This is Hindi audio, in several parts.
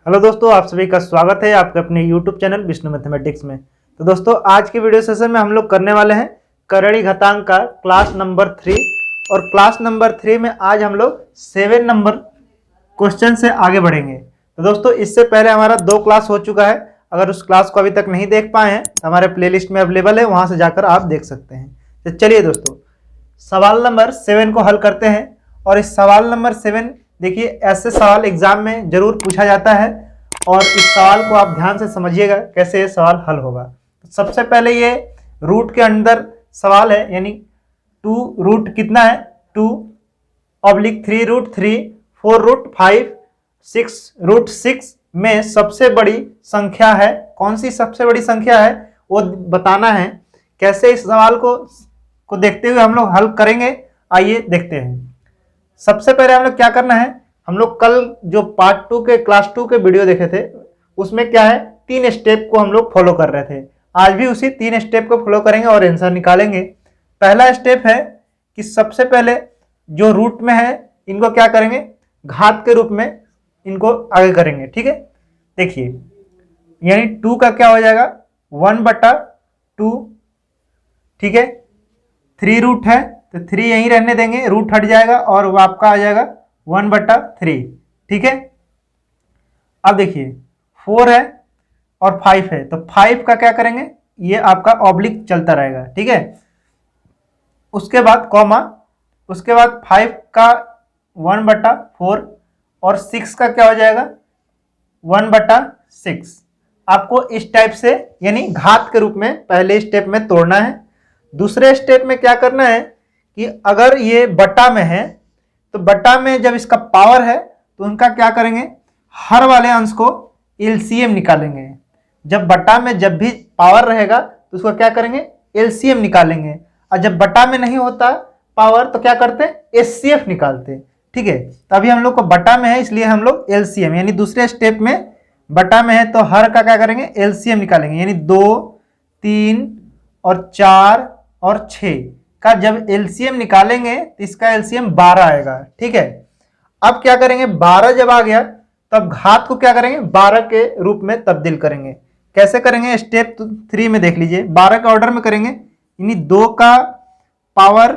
हेलो दोस्तों, आप सभी का स्वागत है आपके अपने YouTube चैनल विष्णु मैथमेटिक्स में। तो दोस्तों, आज के वीडियो सेशन में हम लोग करने वाले हैं करणीय घातांक का क्लास नंबर 3। और क्लास नंबर 3 में आज हम लोग 7 नंबर क्वेश्चन से आगे बढ़ेंगे। तो दोस्तों, इससे पहले हमारा 2 क्लास हो चुका है। अगर उस क्लास को अभी तक नहीं देख पाए हैं तो हमारे प्लेलिस्ट में अवेलेबल है, वहाँ से जाकर आप देख सकते हैं। तो चलिए दोस्तों, सवाल नंबर 7 को हल करते हैं। और इस सवाल नंबर 7, देखिए, ऐसे सवाल एग्जाम में जरूर पूछा जाता है और इस सवाल को आप ध्यान से समझिएगा कैसे ये सवाल हल होगा। तो सबसे पहले ये रूट के अंदर सवाल है, यानी 2 रूट कितना है, 2/3 रूट 3, 4 रूट 5, 6 रूट 6 में सबसे बड़ी संख्या है। कौन सी सबसे बड़ी संख्या है वो बताना है। कैसे इस सवाल को देखते हुए हम लोग हल करेंगे, आइए देखते हैं। सबसे पहले हम लोग क्या करना है, हम लोग कल जो पार्ट 2 के क्लास 2 के वीडियो देखे थे उसमें क्या है, 3 स्टेप को हम लोग फॉलो कर रहे थे। आज भी उसी 3 स्टेप को फॉलो करेंगे और आंसर निकालेंगे। पहला स्टेप है कि सबसे पहले जो रूट में है इनको क्या करेंगे, घात के रूप में इनको आगे करेंगे। ठीक है, देखिए, यानी 2 का क्या हो जाएगा, 1/2। ठीक है, 3 रूट है तो 3 यहीं रहने देंगे, रूट हट जाएगा और वो आपका आ जाएगा 1/3। ठीक है, अब देखिए 4 है और 5 है तो 5 का क्या करेंगे, ये आपका ऑब्लिक चलता रहेगा। ठीक है, उसके बाद कॉमा, उसके बाद 5 का 1/4 और 6 का क्या हो जाएगा, 1/6। आपको इस टाइप से यानी घात के रूप में पहले स्टेप में तोड़ना है। दूसरे स्टेप में क्या करना है कि अगर ये बटा में है तो बटा में जब इसका पावर है तो उनका क्या करेंगे, हर वाले अंश को एलसीएम निकालेंगे। जब बटा में जब भी पावर रहेगा तो उसको क्या करेंगे, एलसीएम निकालेंगे। और जब बटा में नहीं होता पावर तो क्या करते हैं, एचसीएफ निकालते। ठीक है, तो अभी हम लोग को बटा में है इसलिए हम लोग एलसीएम, यानी दूसरे स्टेप में बटा में है तो हर का क्या करेंगे, एलसीएम निकालेंगे। यानी 2, 3 और 4 और 6 का जब एलसीएम निकालेंगे तो इसका एलसीएम 12 आएगा। ठीक है, अब क्या करेंगे, 12 जब आ गया तब घात को क्या करेंगे, 12 के रूप में तब्दील करेंगे। कैसे करेंगे, स्टेप 3 में देख लीजिए, 12 के ऑर्डर में करेंगे। यानी 2 का पावर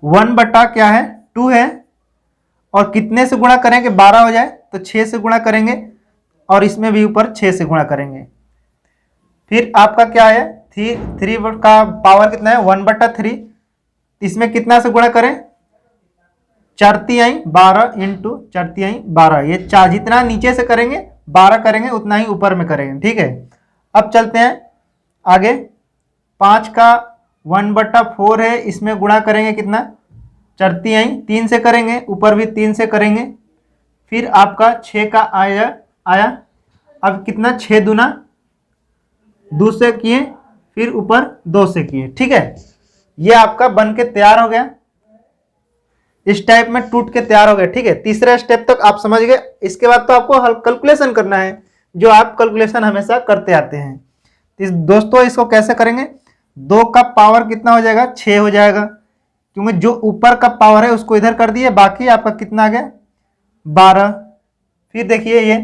1 क्या है, 2 है, और कितने से गुणा करेंगे, 12 हो जाए तो 6 से गुणा करेंगे और इसमें भी ऊपर 6 से गुणा करेंगे। फिर आपका क्या है, 3 का पावर कितना है, 1/3। इसमें कितना से गुणा करें, 4×3 12 इंटू 4×3 12। ये 4 जितना नीचे से करेंगे 12 करेंगे उतना ही ऊपर में करेंगे। ठीक है, अब चलते हैं आगे। 5 का 1/4 है, इसमें गुणा करेंगे कितना, 4×3 से करेंगे, ऊपर भी 3 से करेंगे। फिर आपका 6 का आया। अब कितना, 6 दूना 2 से किए, फिर ऊपर 2 से किए। ठीक है, ये आपका बन के तैयार हो गया, इस टाइप में टूट के तैयार हो गया। ठीक है, तीसरे स्टेप तक आप समझ गए। इसके बाद तो आपको कैलकुलेशन करना है, जो आप कैलकुलेशन हमेशा करते आते हैं। दोस्तों, इसको कैसे करेंगे, 2 का पावर कितना हो जाएगा, 6 हो जाएगा, क्योंकि जो ऊपर का पावर है उसको इधर कर दिए, बाकी आपका कितना आ गया, 12। फिर देखिए ये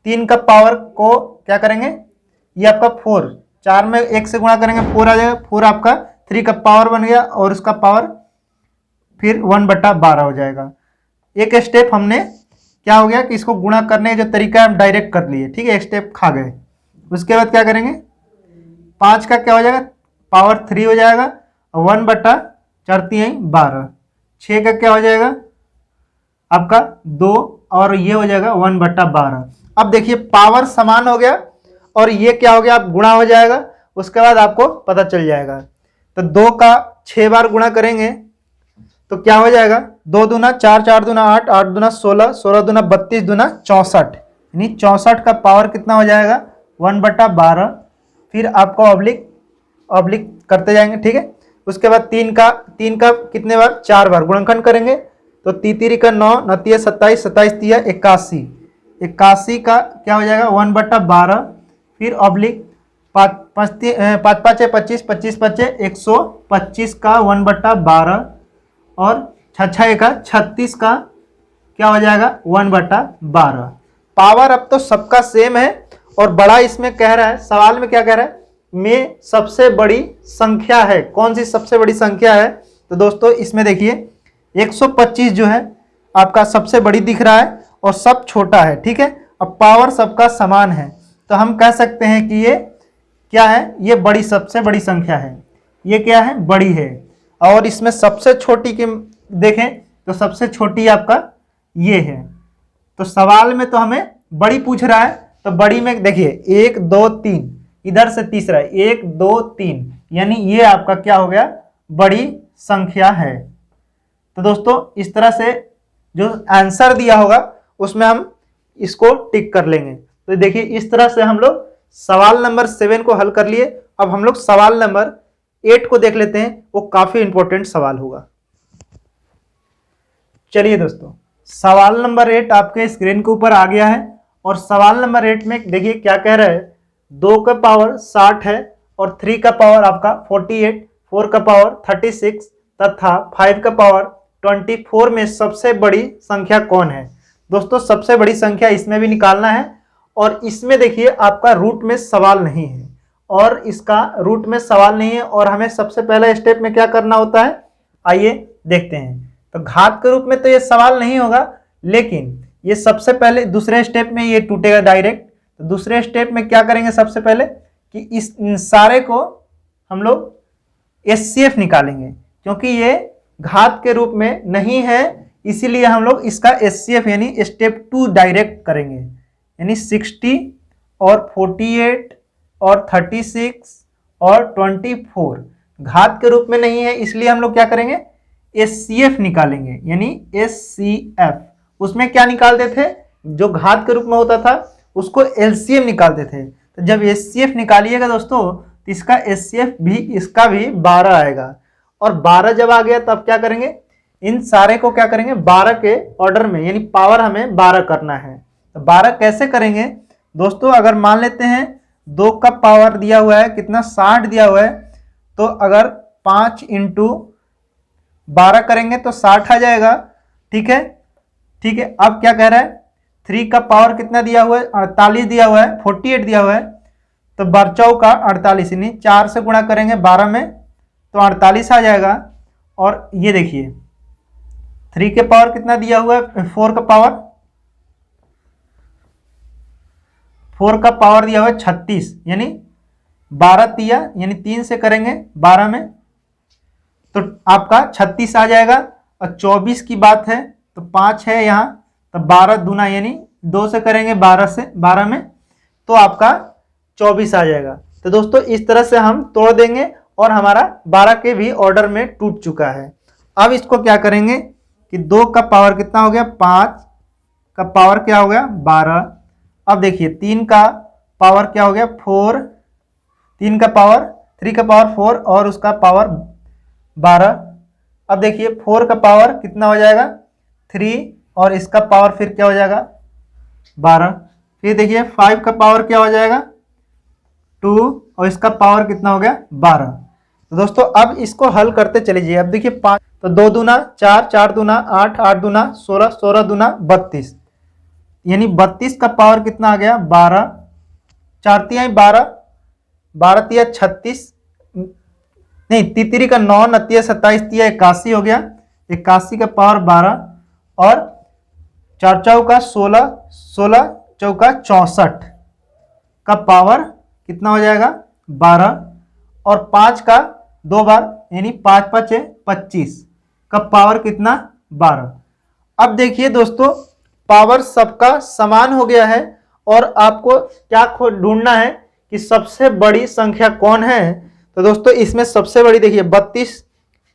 3 का पावर को क्या करेंगे, ये आपका 4, 4 में 1 से गुणा करेंगे 4 आ जाएगा। 4 आपका 3 का पावर बन गया और उसका पावर फिर 1/12 हो जाएगा। एक स्टेप हमने क्या हो गया कि इसको गुणा करने का जो तरीका है हम डायरेक्ट कर लिए। ठीक है, एक स्टेप खा गए। उसके बाद क्या करेंगे, 5 का क्या हो जाएगा, पावर 3 हो जाएगा, 1/4×3 12। 6 का क्या हो जाएगा आपका 2 और ये हो जाएगा 1/12। अब देखिए पावर समान हो गया और ये क्या हो गया, आप गुणा हो जाएगा, उसके बाद आपको पता चल जाएगा। तो 2 का 6 बार गुणा करेंगे तो क्या हो जाएगा, 2 दूना 4, 4 दूना 8, 8 दूना 16, 16 दूना 32, दूना 64। यानी 64 का पावर कितना हो जाएगा, 1/12। फिर आपको ऑब्लिक करते जाएंगे। ठीक है, उसके बाद 3 का कितने बार, 4 बार गुणनखंड करेंगे तो 3×3 का 9, 9×3 27, 27×3 81। 81 का क्या हो जाएगा, 1/12। फिर ऑब्लिक 5 5 25, 25 125 का 1/12 और 6 का 36 का क्या हो जाएगा 1/12। पावर अब तो सबका सेम है और बड़ा इसमें कह रहा है, सवाल में क्या कह रहा है, में सबसे बड़ी संख्या है। कौन सी सबसे बड़ी संख्या है? तो दोस्तों इसमें देखिए 125 जो है आपका सबसे बड़ी दिख रहा है और सब छोटा है, ठीक है। अब पावर सबका समान है तो हम कह सकते हैं कि ये क्या है, ये बड़ी सबसे बड़ी संख्या है। ये क्या है, बड़ी है। और इसमें सबसे छोटी की देखें तो सबसे छोटी आपका ये है। तो सवाल में तो हमें बड़ी पूछ रहा है, तो बड़ी में देखिए 1 2 3, इधर से तीसरा 1 2 3, यानी ये आपका क्या हो गया, बड़ी संख्या है। तो दोस्तों इस तरह से जो आंसर दिया होगा उसमें हम इसको टिक कर लेंगे। तो देखिए इस तरह से हम लोग सवाल नंबर 7 को हल कर लिए। अब हम लोग सवाल नंबर 8 को देख लेते हैं, वो काफी इंपॉर्टेंट सवाल होगा। चलिए दोस्तों, सवाल नंबर 8 आपके स्क्रीन के ऊपर आ गया है और सवाल नंबर 8 में देखिए क्या कह रहा है, 2 का पावर 60 है और 3 का पावर आपका 48, 4 का पावर 36 तथा 5 का पावर 24 में सबसे बड़ी संख्या कौन है। दोस्तों सबसे बड़ी संख्या इसमें भी निकालना है और इसमें देखिए आपका रूट में सवाल नहीं है और इसका रूट में सवाल नहीं है और हमें सबसे पहला स्टेप में क्या करना होता है, आइए देखते हैं। तो घात के रूप में तो ये सवाल नहीं होगा, लेकिन ये सबसे पहले दूसरे स्टेप में ये टूटेगा डायरेक्ट। तो दूसरे स्टेप में क्या करेंगे, सबसे पहले कि इन सारे को हम लोग एचसीएफ निकालेंगे, क्योंकि ये घात के रूप में नहीं है, इसीलिए हम लोग इसका एचसीएफ यानी स्टेप 2 डायरेक्ट करेंगे। यानी 60 और 48 और 36 और 24 घात के रूप में नहीं है, इसलिए हम लोग क्या करेंगे, एचसीएफ निकालेंगे। यानी एचसीएफ उसमें क्या निकालते थे, जो घात के रूप में होता था उसको एलसीएम निकालते थे। तो जब एचसीएफ निकालिएगा दोस्तों तो इसका एचसीएफ भी इसका भी 12 आएगा और 12 जब आ गया तब क्या करेंगे, इन सारे को क्या करेंगे 12 के ऑर्डर में, यानी पावर हमें 12 करना है। तो 12 कैसे करेंगे दोस्तों, अगर मान लेते हैं 2 का पावर दिया हुआ है कितना 60 दिया हुआ है, तो अगर 5 × 12 करेंगे तो 60 आ जाएगा, ठीक है। ठीक है, अब क्या कह रहा है, 3 का पावर कितना दिया हुआ है 48 दिया हुआ है, 48 दिया हुआ है, तो बरचौ का 48 यानी 4 से गुणा करेंगे 12 में तो 48 आ जाएगा। और ये देखिए 3 के पावर कितना दिया हुआ है, 4 का पावर दिया हुआ है 36, यानी 12 तिया यानी 3 से करेंगे 12 में तो आपका 36 आ जाएगा। और 24 की बात है तो 5 है यहाँ, तो 12 दूना यानी 2 से करेंगे 12 में तो आपका 24 आ जाएगा। तो दोस्तों इस तरह से हम तोड़ देंगे और हमारा 12 के भी ऑर्डर में टूट चुका है। अब इसको क्या करेंगे कि 2 का पावर कितना हो गया 5 का पावर क्या हो गया 12। अब देखिए 3 का पावर क्या हो गया 4, 3 का पावर 3 का पावर 4 और उसका पावर 12। अब देखिए 4 का पावर कितना हो जाएगा 3 और इसका पावर फिर क्या हो जाएगा 12। फिर देखिए 5 का पावर क्या हो जाएगा 2 और इसका पावर कितना हो गया 12। तो दोस्तों अब इसको हल करते चले जाइए। अब देखिए 5 तो 2 दूना 4, 4 दूना 8, 8 दूना 16, 16 दूना 32, यानी 32 का पावर कितना आ गया 12, 4 तिया 12, 12 तिया 36, नहीं तितरी का 9, 9 तिया 27, तिया 81 हो गया, 81 का पावर 12 और 4 चौका 16, 16 चौका 64 का पावर कितना हो जाएगा 12 और 5 का 2 बार यानी 5 5 25 का पावर कितना 12। अब देखिए दोस्तों पावर सबका समान हो गया है और आपको क्या ढूंढना है कि सबसे बड़ी संख्या कौन है। तो दोस्तों इसमें सबसे बड़ी देखिए 32,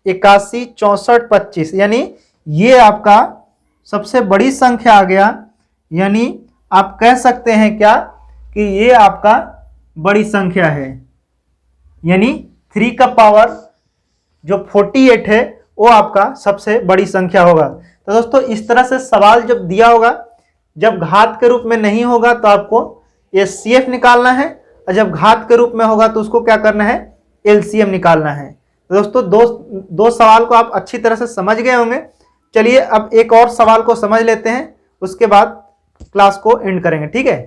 81, 64, 25, यानी ये आपका सबसे बड़ी संख्या आ गया। यानी आप कह सकते हैं क्या कि ये आपका बड़ी संख्या है, यानी 3 का पावर जो 48 है वो आपका सबसे बड़ी संख्या होगा। तो दोस्तों इस तरह से सवाल जब दिया होगा, जब घात के रूप में नहीं होगा तो आपको एचसीएफ निकालना है और जब घात के रूप में होगा तो उसको क्या करना है एलसीएम निकालना है। तो दोस्तों दो सवाल को आप अच्छी तरह से समझ गए होंगे। चलिए अब एक और सवाल को समझ लेते हैं, उसके बाद क्लास को एंड करेंगे, ठीक है।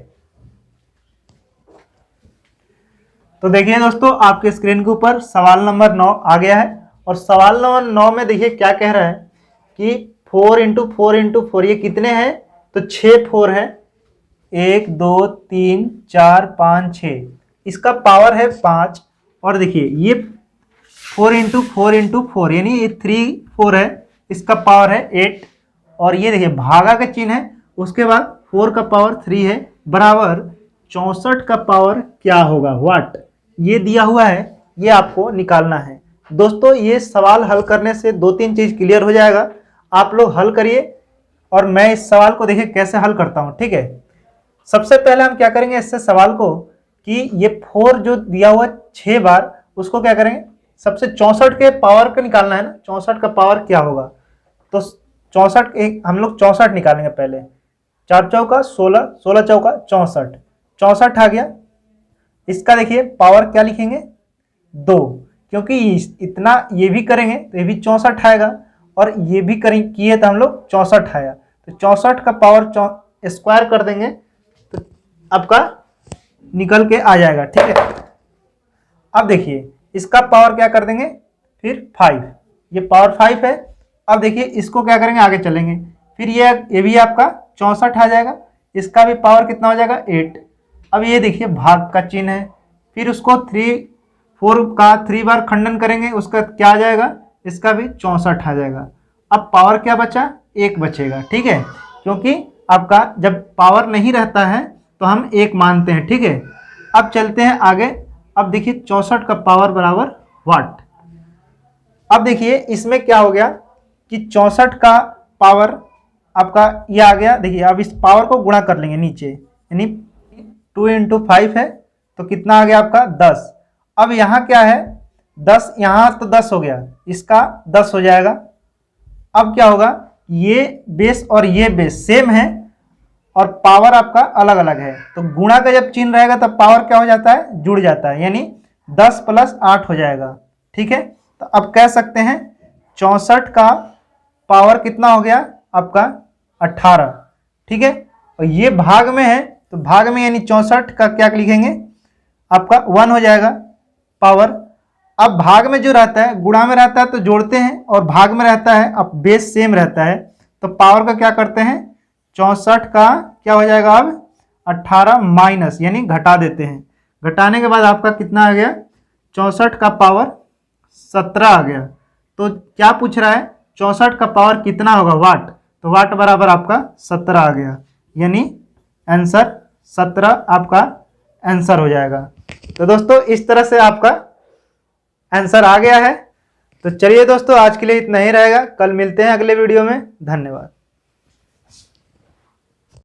तो देखिए दोस्तों, आपके स्क्रीन के ऊपर सवाल नंबर 9 आ गया है, और सवाल नंबर 9 में देखिए क्या कह रहा है कि 4 इंटू 4 इंटू 4 ये कितने हैं, तो 6 4 है, 1 2 3 4 5 6, इसका पावर है 5। और देखिए ये 4 इंटू 4 इंटू 4 यानी ये 3 4 है, इसका पावर है 8। और ये देखिए भागा का चिन्ह है, उसके बाद 4 का पावर 3 है, बराबर 64 का पावर क्या होगा, व्हाट, ये दिया हुआ है, ये आपको निकालना है। दोस्तों ये सवाल हल करने से 2-3 चीज क्लियर हो जाएगा, आप लोग हल करिए और मैं इस सवाल को देखिए कैसे हल करता हूं, ठीक है। सबसे पहले हम क्या करेंगे इससे सवाल को कि ये 4 जो दिया हुआ 6 बार, उसको क्या करेंगे, सबसे 64 के पावर का निकालना है ना, 64 का पावर क्या होगा, तो 64 एक हम लोग 64 निकालेंगे पहले, 4 चौका 16, 16 चौका 64, 64 आ गया। इसका देखिए पावर क्या लिखेंगे 2, क्योंकि इतना ये भी करेंगे तो ये भी 64 आएगा, और ये भी करें किए तो हम लोग 64 आया, तो 64 का पावर स्क्वायर कर देंगे तो आपका निकल के आ जाएगा, ठीक है। अब देखिए इसका पावर क्या कर देंगे, फिर 5, ये पावर 5 है। अब देखिए इसको क्या करेंगे, आगे चलेंगे, फिर ये भी आपका 64 आ जाएगा, इसका भी पावर कितना हो जाएगा 8। अब ये देखिए भाग का चिन्ह है, फिर उसको 4 का 3 बार खंडन करेंगे, उसका क्या आ जाएगा, इसका भी 64 आ जाएगा। अब पावर क्या बचा, 1 बचेगा, ठीक है, क्योंकि आपका जब पावर नहीं रहता है तो हम 1 मानते हैं, ठीक है। अब चलते हैं आगे। अब देखिए 64 का पावर बराबर वाट। अब देखिए इसमें क्या हो गया कि 64 का पावर आपका ये आ गया, देखिए अब इस पावर को गुणा कर लेंगे नीचे, यानी 2 इंटू 5 है तो कितना आ गया आपका 10। अब यहाँ क्या है 10, यहाँ तो 10 हो गया, इसका 10 हो जाएगा। अब क्या होगा, ये बेस और ये बेस सेम है और पावर आपका अलग अलग है, तो गुणा का जब चिन्ह रहेगा तब पावर क्या हो जाता है, जुड़ जाता है, यानी 10 + 8 हो जाएगा, ठीक है। तो अब कह सकते हैं 64 का पावर कितना हो गया आपका 18, ठीक है। और ये भाग में है तो भाग में यानी 64 का क्या लिखेंगे, आपका 1 हो जाएगा पावर। अब भाग में जो रहता है, गुणा में रहता है तो जोड़ते हैं, और भाग में रहता है अब बेस सेम रहता है, तो पावर का क्या करते हैं, 64 का क्या हो जाएगा अब 18 माइनस, यानी घटा देते हैं। घटाने के बाद आपका कितना आ गया, 64 का पावर 17 आ गया। तो क्या पूछ रहा है, 64 का पावर कितना होगा वाट, तो वाट बराबर आपका 17 आ गया, यानी आंसर 17 आपका आंसर हो जाएगा। तो दोस्तों इस तरह से आपका आंसर आ गया है। तो चलिए दोस्तों आज के लिए इतना ही रहेगा, कल मिलते हैं अगले वीडियो में, धन्यवाद।